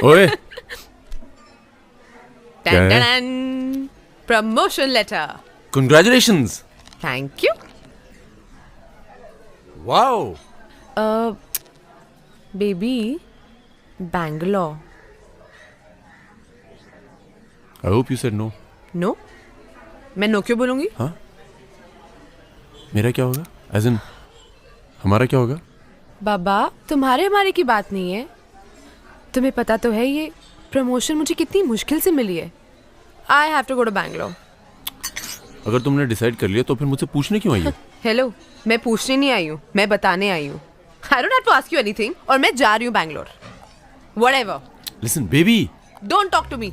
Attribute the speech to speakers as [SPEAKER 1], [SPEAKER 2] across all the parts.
[SPEAKER 1] ओए
[SPEAKER 2] promotion letter.
[SPEAKER 1] Congratulations.
[SPEAKER 2] Thank you.
[SPEAKER 1] Wow.
[SPEAKER 2] Baby Bangalore.
[SPEAKER 1] I hope you said no.
[SPEAKER 2] No? मैं no क्यों बोलूंगी?
[SPEAKER 1] हाँ, मेरा क्या होगा? एज इन हमारा क्या होगा?
[SPEAKER 2] बाबा, तुम्हारे हमारे की बात नहीं है। तुम्हें पता तो है ये प्रमोशन मुझे कितनी मुश्किल से मिली है। I have to go to Bangalore.
[SPEAKER 1] अगर तुमने डिसाइड कर लिया तो फिर मुझसे पूछने क्यों आई हो?
[SPEAKER 2] हेलो, मैं पूछने नहीं आई हूँ, मैं बताने आई हूँ। I don't have to ask you anything और मैं जा रही हूँ Bangalore. Whatever.
[SPEAKER 1] Listen baby,
[SPEAKER 2] don't talk to me.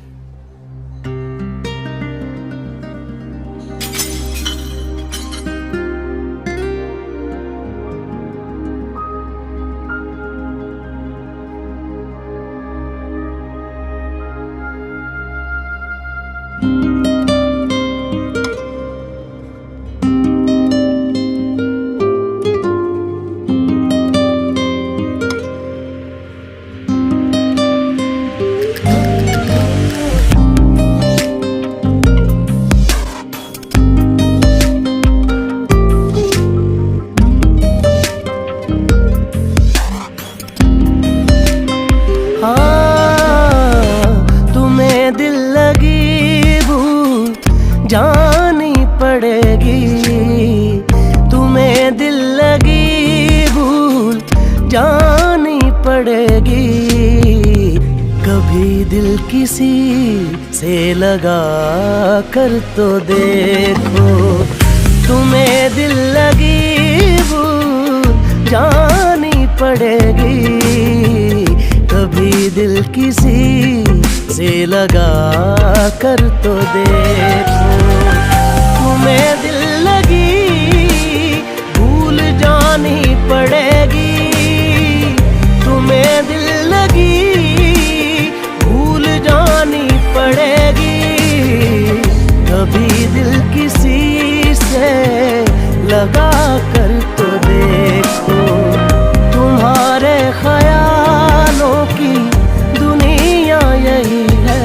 [SPEAKER 3] जानी पड़ेगी, तुम्हें दिल लगी भूल जानी पड़ेगी। कभी दिल किसी से लगा कर तो देखो, तुम्हें दिल लगी भूल जानी पड़ेगी। कभी दिल किसी से लगा कर तो देखो, तुम्हें दिल लगी भूल जानी पड़ेगी। तुम्हें दिल लगी भूल जानी पड़ेगी। कभी दिल किसी से लगा कर तो देखो, तुम्हारे ख्यालों की दुनिया यही है।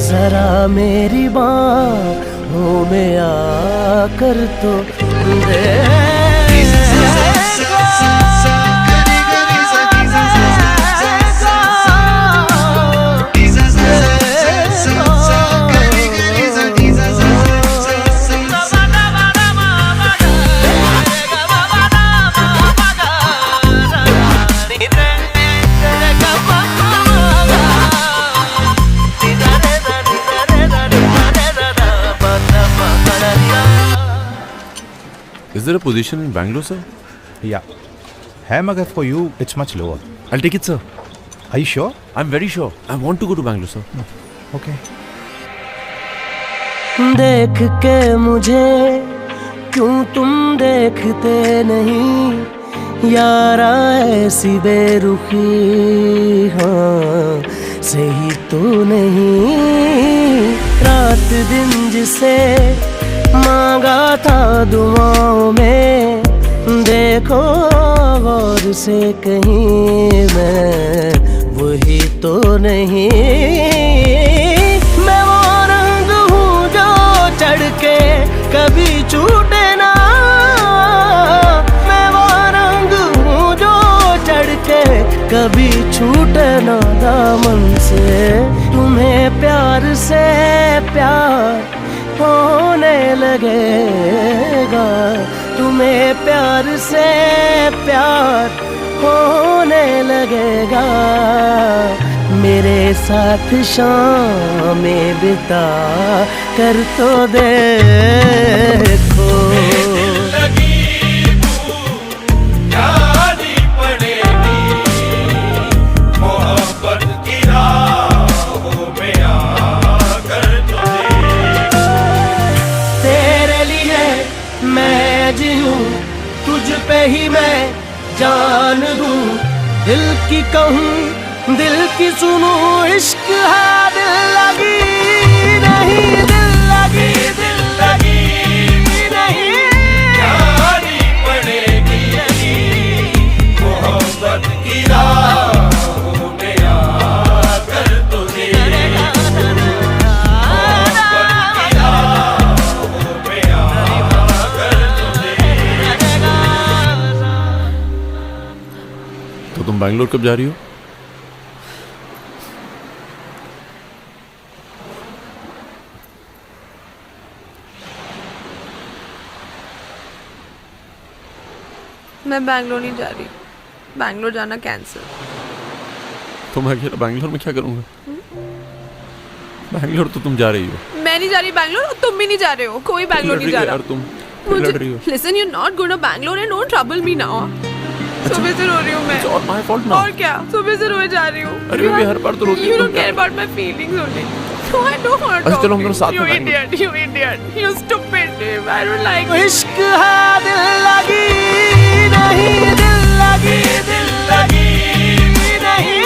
[SPEAKER 3] जरा मेरी बाहों में आकर तो
[SPEAKER 1] Is there a position in Bangalore, sir?
[SPEAKER 4] Yeah. है मगर for you it's much lower.
[SPEAKER 1] I'll take it, sir.
[SPEAKER 4] Are you sure?
[SPEAKER 1] I'm very sure. I want to go to Bangalore, sir.
[SPEAKER 4] Okay.
[SPEAKER 3] देख के मुझे क्यों तुम देखते नहीं, यारा ऐसी बेरुखी हाँ सही तो नहीं। रात दिन जिसे मांगा था दुआओं में, देखो गौर से कहीं मैं वही तो नहीं। मैं वो रंग हूँ जो चढ़ के कभी छूटे ना, मैं वो रंग हूँ जो चढ़ के कभी छूटे ना दामन से। तुम्हें प्यार से प्यार होने लगेगा, तुम्हें प्यार से प्यार होने लगेगा। मेरे साथ शामें बिता कर तो देखो। तुझ पे ही मैं जान दूं, दिल की कहूँ दिल की सुनूं। इश्क है दिल लगी नहीं, दिल लगी नहीं, जानी पड़ेगी मोहब्बत की राहों में।
[SPEAKER 1] बैंगलोर कब जा रही हो?
[SPEAKER 2] मैं बैंगलोर नहीं जा रही, बैंगलोर जाना कैंसिल।
[SPEAKER 1] तो मैं अकेला बैंगलोर में क्या करूँगा? बैंगलोर तो तुम जा रही हो।
[SPEAKER 2] मैं नहीं जा रही बैंगलोर और तुम भी नहीं जा रहे हो, कोई बैंगलोर नहीं जा रहा।
[SPEAKER 1] तुम लड़ रही हो।
[SPEAKER 2] Listen, you're not going to Bangalore and don't trouble me now. सुबह से रो रही हूँ मैं।
[SPEAKER 1] It's all my fault now.
[SPEAKER 2] और क्या? सुबह से रोए जा रही हूँ।
[SPEAKER 1] अरे बेबी हर बार तो रोती
[SPEAKER 2] You
[SPEAKER 1] हो
[SPEAKER 2] don't care about my feelings only. No, I don't want to
[SPEAKER 1] अच्छा
[SPEAKER 2] talk
[SPEAKER 1] चलो हम
[SPEAKER 2] to
[SPEAKER 1] दोनों
[SPEAKER 2] you.
[SPEAKER 1] साथ में
[SPEAKER 2] You
[SPEAKER 1] जाएंगे।
[SPEAKER 2] idiot, you idiot, you stupid. I don't like you.
[SPEAKER 3] इश्क है दिल लगी नहीं, दिल लगी नहीं,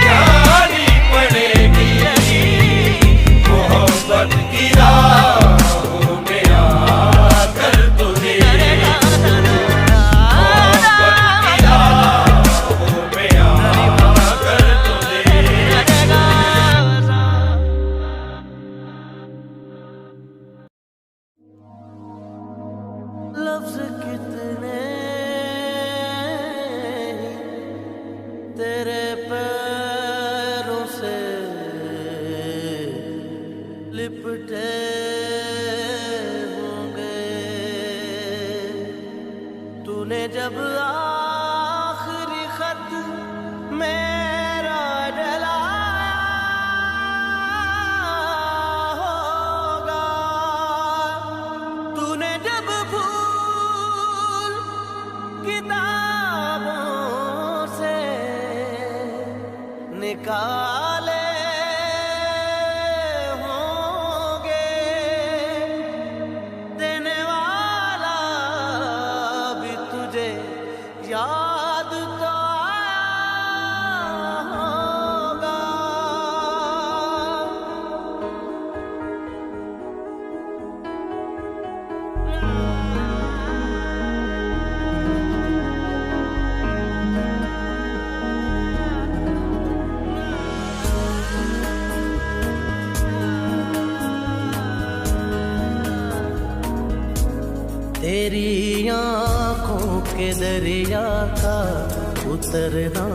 [SPEAKER 3] यारी पड़ेगी यही मोहब्बत की राहों में आकर तुझे, मोहब्बत की राहों में आकर तुझे। लफ्ज़ कितने तेरे पैरों से लिपटे होंगे, तूने जब आखिरी खत मेरा डलाया होगा, तूने जब फूल किताबों से निकाले होंगे, देने वाला भी तुझे याद तो आया होगा। तेरी आँखों के दरिया का उतरना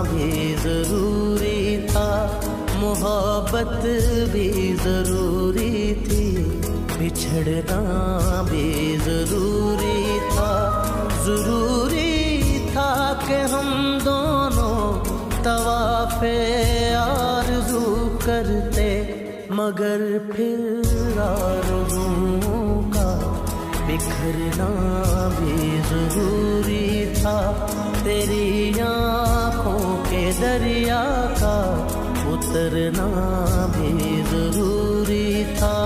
[SPEAKER 3] भी जरूरी था, मोहब्बत भी जरूरी थी, बिछड़ना भी जरूरी था, जरूरी था कि हम दोनों तवाफ़े आरज़ू करते, मगर फिर आरज़ुओं का बिखरना भी जरूरी था, तेरी आँखों के दरिया का उतरना भी जरूरी था।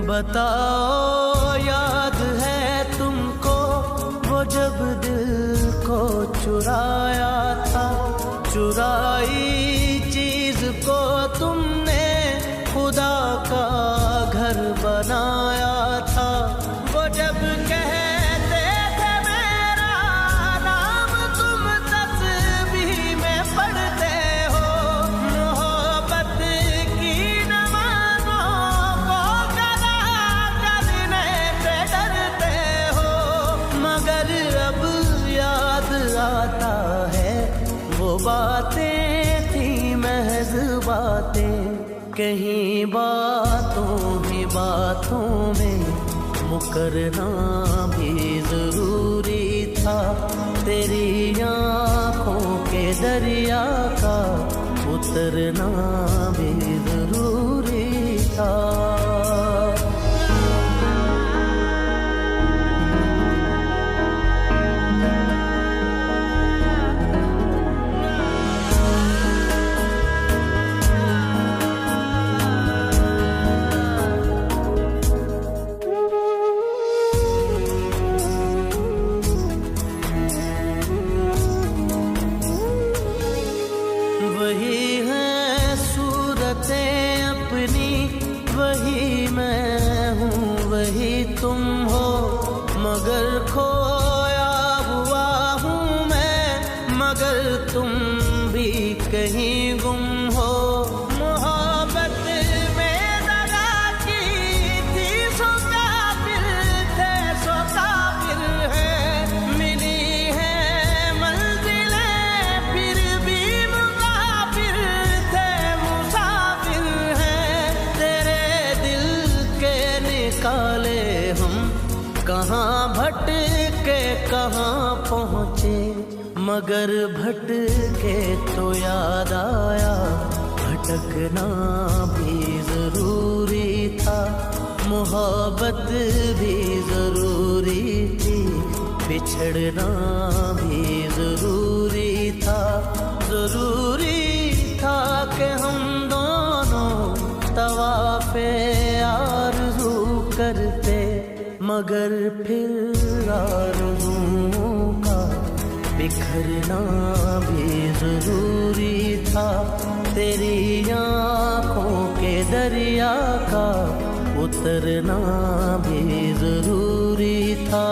[SPEAKER 3] बताओ याद है तुमको वो जब दिल को चुराया था, चुराई चीज को तुमने खुदा का घर बनाया था, वो जब कहते थे मेरा नाम तुम तस्बीह में पढ़ते हो, मोहब्बत की नमाज़ों को आता है वो बातें थी महज बातें, कहीं बातों ही बातों में मुकरना भी जरूरी था, तेरी आँखों के दरिया का उतरना भी जरूरी था। वही है सूरतें अपनी भी कहीं गुम हो। मोहब्बत में दगा की थी, सो काफिर थे, सो काफिर है। मिली है मंजिलें फिर भी मुसाफिर थे, मुसाफिर हैं। तेरे दिल के निकाले हम कहाँ भटके कहाँ पहुँचे, मगर भटके तो याद आया भटकना भी जरूरी था। मोहब्बत भी जरूरी थी, बिछड़ना भी जरूरी था। जरूरी था कि हम दोनों तवाफ़े आरज़ू करते, मगर फिर आरज़ुओं का बिखरना भी जरूरी था। तेरी आँखों के दरिया का उतरना भी जरूरी था।